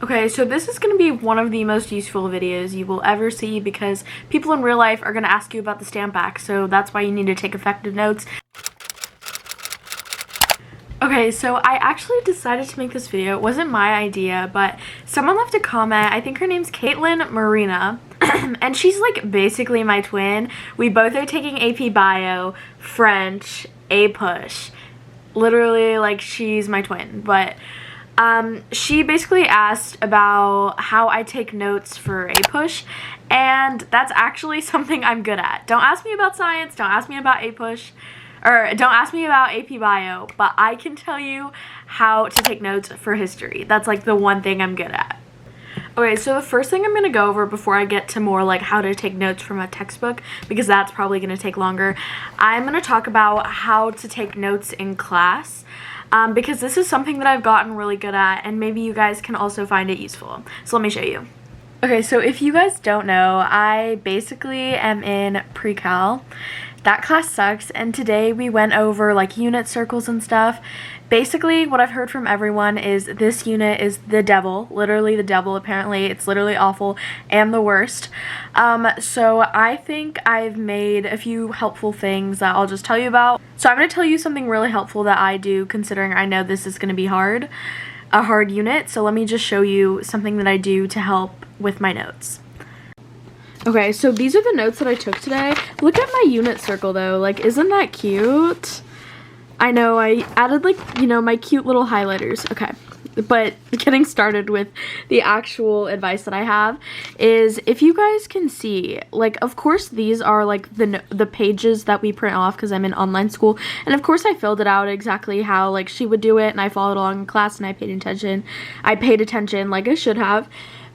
Okay, so this is going to be one of the most useful videos you will ever see because people in real life are going to ask you about the stamp back, so that's why you need to take effective notes. Okay, so I actually decided to make this video. It wasn't my idea, but someone left a comment. I think her name's Caitlin Marina, and she's like basically my twin. We both are taking AP Bio, French, A-Push. Literally, like, she's my twin, but she basically asked about how I take notes for A-Push, and that's actually something I'm good at. Don't ask me about science, don't ask me about A-Push, or don't ask me about AP Bio, but I can tell you how to take notes for history. That's like the one thing I'm good at. Okay, so the first thing I'm going to go over before I get to more like how to take notes from a textbook, because that's probably going to take longer, I'm going to talk about how to take notes in class. Because this is something that I've gotten really good at, and maybe you guys can also find it useful. So let me show you. Okay, so if you guys don't know, I basically am in pre-cal. That class sucks, and today we went over like unit circles and stuff. Basically, what I've heard from everyone is this unit is the devil, literally the devil. Apparently, it's literally awful and the worst. So I think I've made a few helpful things that I'll just tell you about. So I'm going to tell you something really helpful that I do, considering I know this is going to be hard, a hard unit. So let me just show you something that I do to help with my notes. Okay, so these are the notes that I took today. Look at my unit circle though, like, isn't that cute? I know, I added like, you know, my cute little highlighters. Okay, but getting started with the actual advice that I have is, if you guys can see, like, of course these are like the pages that we print off because I'm in online school, and of course I filled it out exactly how like she would do it, and I followed along in class, and I paid attention like I should have.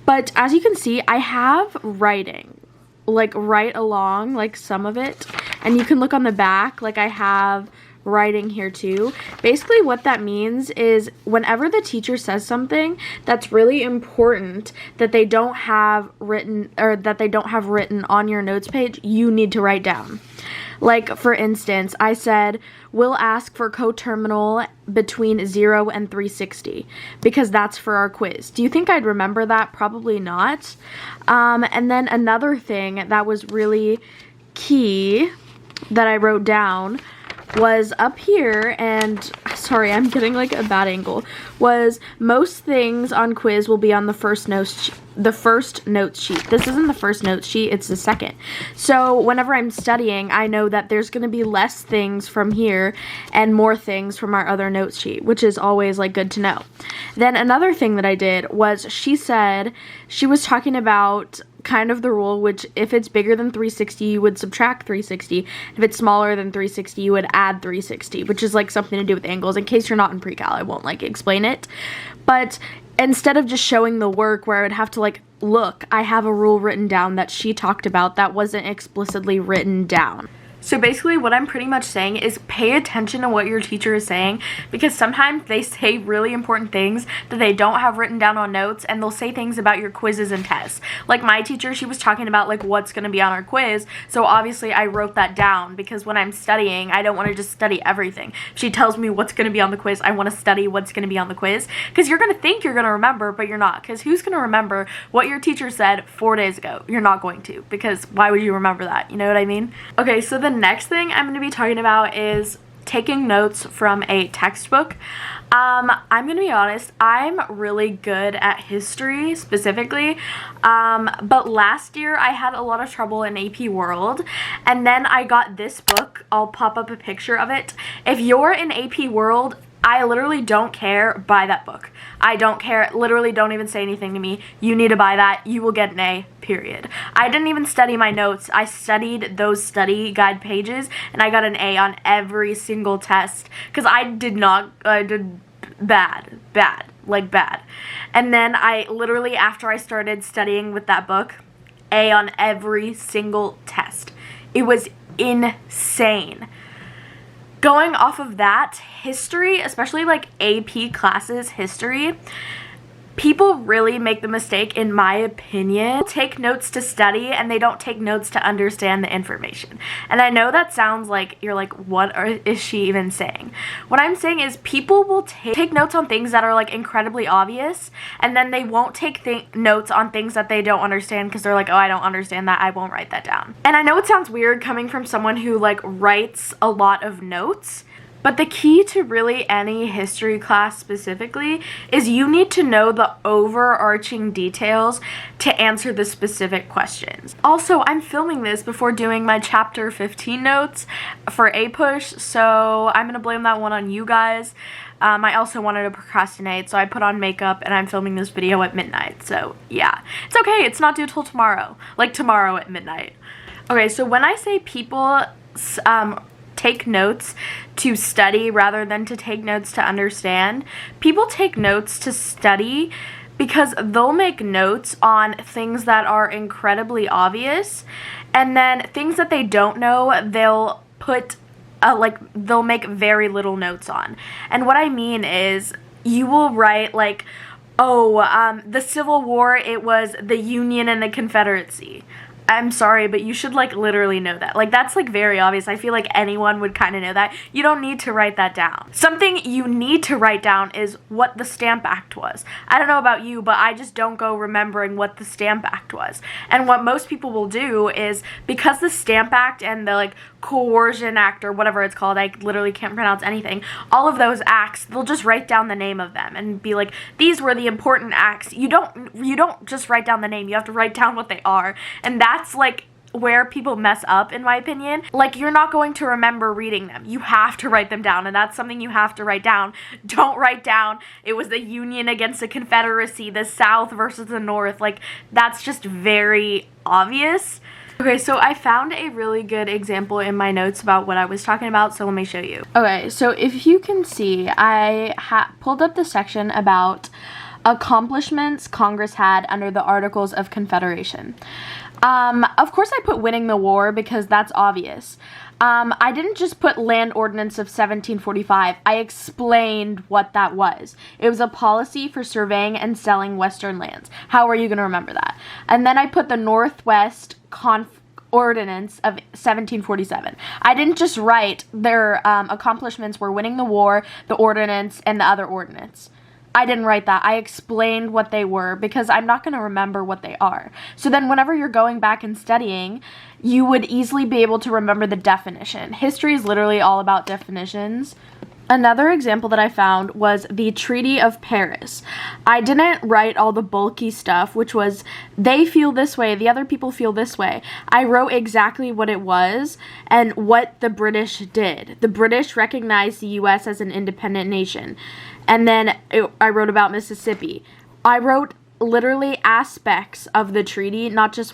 But as you can see, I have writing like right along, like some of it, and you can look on the back, like I have writing here too. Basically what that means is whenever the teacher says something that's really important that they don't have written, or that they don't have written on your notes page, you need to write down. Like, for instance, I said, we'll ask for coterminal between 0 and 360, because that's for our quiz. Do you think I'd remember that? Probably not. And then another thing that was really key that I wrote down was up here, and sorry, I'm getting like a bad angle, was most things on quiz will be on the first notes sheet. This isn't the first notes sheet, it's the second. So whenever I'm studying, I know that there's going to be less things from here and more things from our other notes sheet, which is always like good to know. Then another thing that I did was, she said, she was talking about kind of the rule, which if it's bigger than 360, you would subtract 360. If it's smaller than 360, you would add 360, which is like something to do with angles. In case you're not in pre-cal, I won't like explain it. But instead of just showing the work where I would have to like look, I have a rule written down that she talked about that wasn't explicitly written down. So basically what I'm pretty much saying is pay attention to what your teacher is saying, because sometimes they say really important things that they don't have written down on notes, and they'll say things about your quizzes and tests. Like my teacher, she was talking about like what's going to be on our quiz, so obviously I wrote that down, because when I'm studying, I don't want to just study everything. If she tells me what's going to be on the quiz, I want to study what's going to be on the quiz, because you're going to think you're going to remember, but you're not, because who's going to remember what your teacher said 4 days ago? You're not going to, because why would you remember that? You know what I mean? Okay, so the next thing I'm going to be talking about is taking notes from a textbook. I'm going to be honest, I'm really good at history specifically, but last year I had a lot of trouble in AP World, and then I got this book. I'll pop up a picture of it. If you're in AP World, I literally don't care, buy that book. I don't care, literally don't even say anything to me. You need to buy that, you will get an A, period. I didn't even study my notes. I studied those study guide pages, and I got an A on every single test, because I did bad. And then I literally, after I started studying with that book, A on every single test. It was insane. Going off of that, history, especially like AP classes, history, People really make the mistake, in my opinion, take notes to study and they don't take notes to understand the information. And I know that sounds like you're like, what is she even saying? What I'm saying is people will take notes on things that are like incredibly obvious, and then they won't take notes on things that they don't understand because they're like, oh, I don't understand that, I won't write that down. And I know it sounds weird coming from someone who like writes a lot of notes, but the key to really any history class specifically is you need to know the overarching details to answer the specific questions. Also, I'm filming this before doing my chapter 15 notes for APUSH, so I'm gonna blame that one on you guys. I also wanted to procrastinate, so I put on makeup and I'm filming this video at midnight. So yeah, it's okay, it's not due till tomorrow, like tomorrow at midnight. Okay, so when I say people take notes to study rather than to take notes to understand, people take notes to study because they'll make notes on things that are incredibly obvious, and then things that they don't know, they'll put they'll make very little notes on. And what I mean is, you will write like, oh, the Civil War, it was the Union and the Confederacy. I'm sorry, but you should like literally know that. Like, that's like very obvious. I feel like anyone would kind of know that. You don't need to write that down. Something you need to write down is what the Stamp Act was. I don't know about you, but I just don't go remembering what the Stamp Act was. And what most people will do is, because the Stamp Act and the like Coercion Act or whatever it's called, I literally can't pronounce anything, all of those acts, they'll just write down the name of them and be like, these were the important acts. You don't just write down the name, you have to write down what they are. And that's like where people mess up, in my opinion. Like, you're not going to remember reading them. You have to write them down, and that's something you have to write down. Don't write down, it was the Union against the Confederacy, the South versus the North. Like, that's just very obvious. Okay, so I found a really good example in my notes about what I was talking about, so let me show you. Okay, so if you can see, I pulled up the section about accomplishments Congress had under the Articles of Confederation. Of course I put winning the war because that's obvious. I didn't just put Land Ordinance of 1745. I explained what that was. It was a policy for surveying and selling Western lands. How are you going to remember that? And then I put the Northwest Ordinance of 1747. I didn't just write their accomplishments were winning the war, the ordinance, and the other ordinance. I didn't write that. I explained what they were because I'm not going to remember what they are. So then whenever you're going back and studying, you would easily be able to remember the definition. History is literally all about definitions. Another example that I found was the Treaty of Paris. I didn't write all the bulky stuff, which was, they feel this way, the other people feel this way. I wrote exactly what it was and what the British did. The British recognized the U.S. as an independent nation. And then I wrote about Mississippi. I wrote literally aspects of the treaty, not just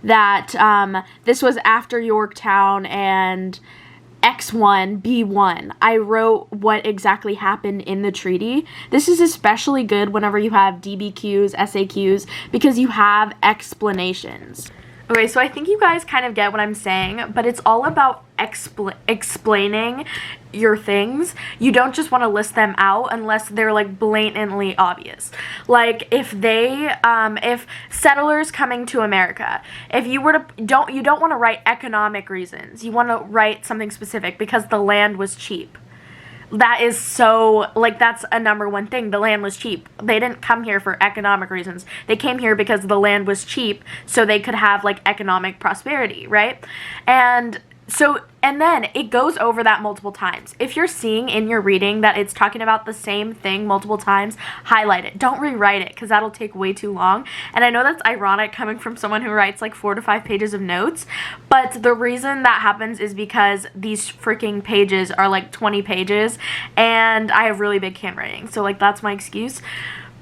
that this was after Yorktown and X1, B1. I wrote what exactly happened in the treaty. This is especially good whenever you have DBQs, SAQs, because you have explanations. Okay, so I think you guys kind of get what I'm saying, but it's all about explaining your things. You don't just want to list them out unless they're like blatantly obvious. Like if settlers coming to America, if you were to you don't want to write economic reasons. You want to write something specific because the land was cheap. That is so, like, that's a number one thing. The land was cheap. They didn't come here for economic reasons. They came here because the land was cheap so they could have, like, economic prosperity, right? And so, and then it goes over that multiple times. If you're seeing in your reading that it's talking about the same thing multiple times, highlight it. Don't rewrite it because that'll take way too long. And I know that's ironic coming from someone who writes like 4 to 5 pages of notes, but the reason that happens is because these freaking pages are like 20 pages and I have really big handwriting. So like that's my excuse.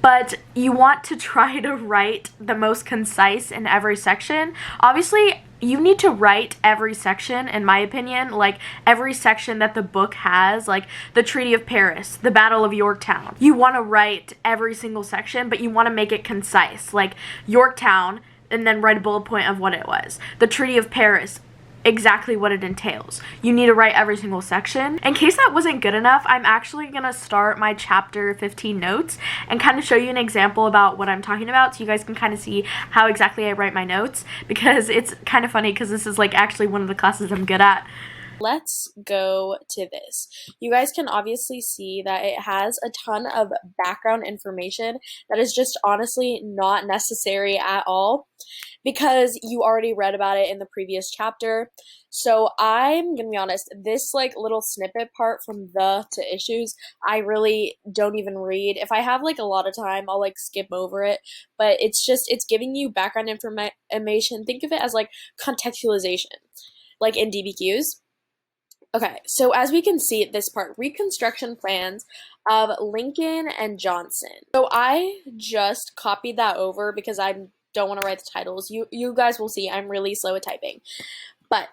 But you want to try to write the most concise in every section. Obviously, you need to write every section, in my opinion, like every section that the book has, like the Treaty of Paris, the Battle of Yorktown. You want to write every single section, but you want to make it concise, like Yorktown, and then write a bullet point of what it was. The Treaty of Paris, exactly what it entails. You need to write every single section. In case that wasn't good enough, I'm actually gonna start my chapter 15 notes and kind of show you an example about what I'm talking about, so you guys can kind of see how exactly I write my notes, because it's kind of funny because this is like actually one of the classes I'm good at. Let's go to this. You guys can obviously see that it has a ton of background information that is just honestly not necessary at all, because you already read about it in the previous chapter. So I'm gonna be honest, this like little snippet part from the to issues, I really don't even read. If I have like a lot of time, I'll like skip over it, but it's giving you background information. Think of it as like contextualization, like in DBQs. Okay, so as we can see at this part, reconstruction plans of Lincoln and Johnson. So I just copied that over because I don't want to write the titles. You guys will see I'm really slow at typing. But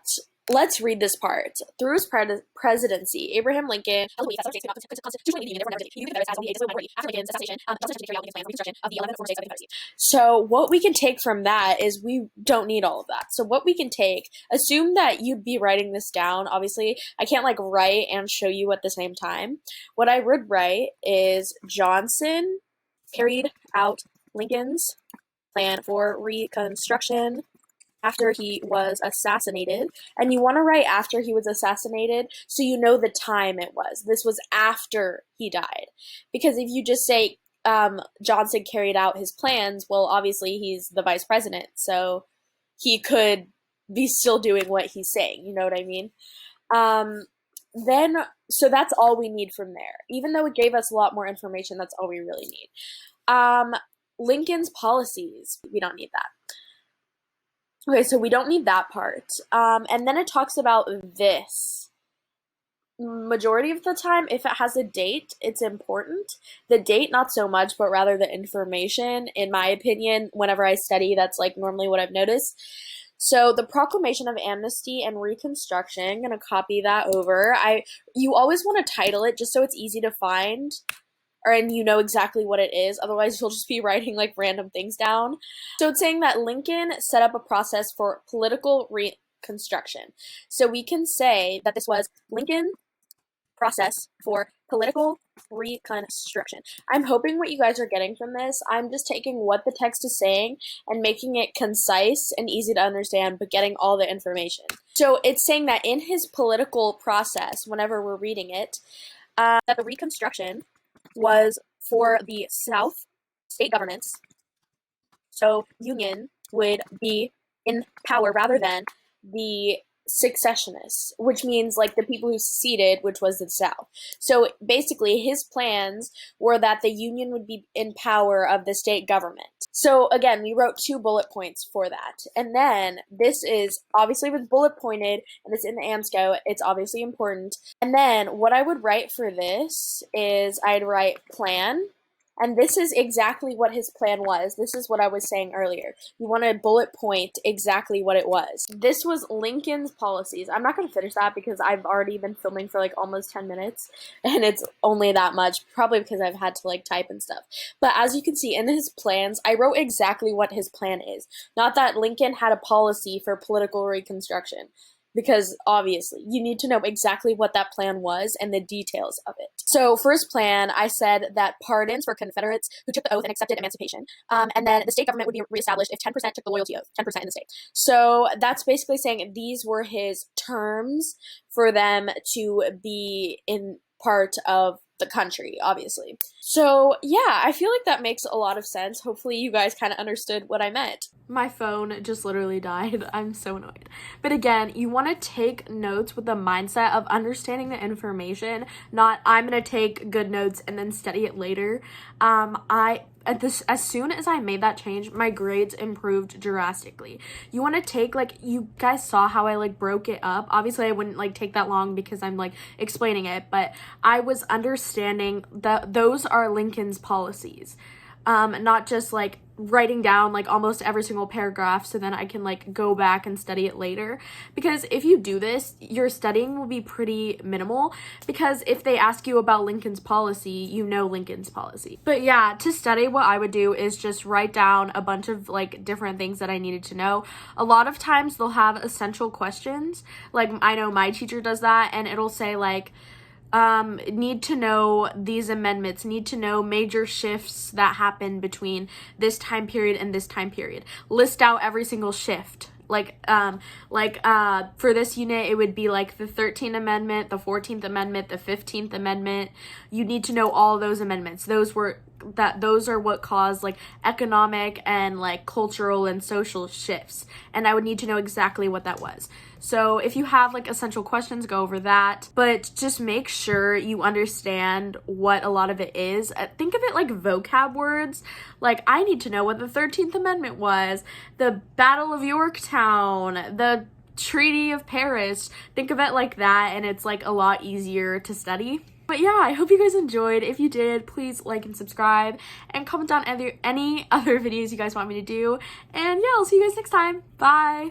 let's read this part. Through his presidency, Abraham Lincoln held the belief that Southern states could not constitutionally lead the Union, therefore never did. He viewed the votes as the disloyal minority. After Lincoln's assassination, Johnson attempted to carry out Lincoln's plans for reconstruction of the 11 former states of the Confederacy. So what we can take from that is we don't need all of that. So what we can take, assume that you'd be writing this down. Obviously, I can't like write and show you at the same time. What I would write is Johnson carried out Lincoln's plan for reconstruction after he was assassinated. And you want to write after he was assassinated so you know the time it was. This was after he died. Because if you just say Johnson carried out his plans, well, obviously he's the vice president, so he could be still doing what he's saying. You know what I mean? So that's all we need from there. Even though it gave us a lot more information, that's all we really need. Lincoln's policies, we don't need that. Okay, so we don't need that part. And then it talks about this. Majority of the time, if it has a date, it's important. The date, not so much, but rather the information, in my opinion, whenever I study, that's like normally what I've noticed. So the Proclamation of Amnesty and Reconstruction, I'm going to copy that over. You always want to title it just so it's easy to find, and you know exactly what it is. Otherwise, you'll just be writing like random things down. So it's saying that Lincoln set up a process for political reconstruction. So we can say that this was Lincoln's process for political reconstruction. I'm hoping what you guys are getting from this, I'm just taking what the text is saying and making it concise and easy to understand, but getting all the information. So it's saying that in his political process, whenever we're reading it, that the Reconstruction was for the South state governments, so Union would be in power rather than the secessionists, which means like the people who seceded, which was the South. So basically his plans were that the Union would be in power of the state government. So again, we wrote 2 bullet points for that. And then this is obviously was bullet pointed and it's in the AMSCO. It's obviously important. And then what I would write for this is I'd write plan. And this is exactly what his plan was. This is what I was saying earlier. You want to bullet point exactly what it was. This was Lincoln's policies. I'm not going to finish that because I've already been filming for like almost 10 minutes. And it's only that much, probably because I've had to like type and stuff. But as you can see in his plans, I wrote exactly what his plan is. Not that Lincoln had a policy for political reconstruction. Because obviously you need to know exactly what that plan was and the details of it. So for his plan, I said that pardons for Confederates who took the oath and accepted emancipation, and then the state government would be reestablished if 10% took the loyalty oath, 10% in the state. So that's basically saying these were his terms for them to be in part of the country, obviously. So yeah, I feel like that makes a lot of sense. Hopefully you guys kind of understood what I meant. My phone just literally died. I'm so annoyed. But again, you want to take notes with the mindset of understanding the information, not I'm going to take good notes and then study it later. As soon as I made that change, my grades improved drastically. You want to take, like, you guys saw how I like broke it up. Obviously I wouldn't like take that long because I'm like explaining it, but I was understanding that those are Lincoln's policies. not just like writing down like almost every single paragraph so then I can like go back and study it later. Because if you do this, your studying will be pretty minimal, because if they ask you about Lincoln's policy, you know Lincoln's policy. But yeah, to study, what I would do is just write down a bunch of like different things that I needed to know. A lot of times they'll have essential questions, like I know my teacher does that, and it'll say like need to know these amendments, need to know major shifts that happen between this time period and this time period. List out every single shift. For this unit, it would be like the 13th Amendment, the 14th Amendment, the 15th Amendment. You need to know all those amendments. Those are what caused like economic and like cultural and social shifts, and I would need to know exactly what that was. So if you have like essential questions, go over that, but just make sure you understand what a lot of it is. Think of it like vocab words. Like, I need to know what the 13th Amendment was, the Battle of Yorktown, the Treaty of Paris. Think of it like that, and it's like a lot easier to study. But yeah, I hope you guys enjoyed. If you did, please like and subscribe and comment down any other videos you guys want me to do. And yeah, I'll see you guys next time. Bye!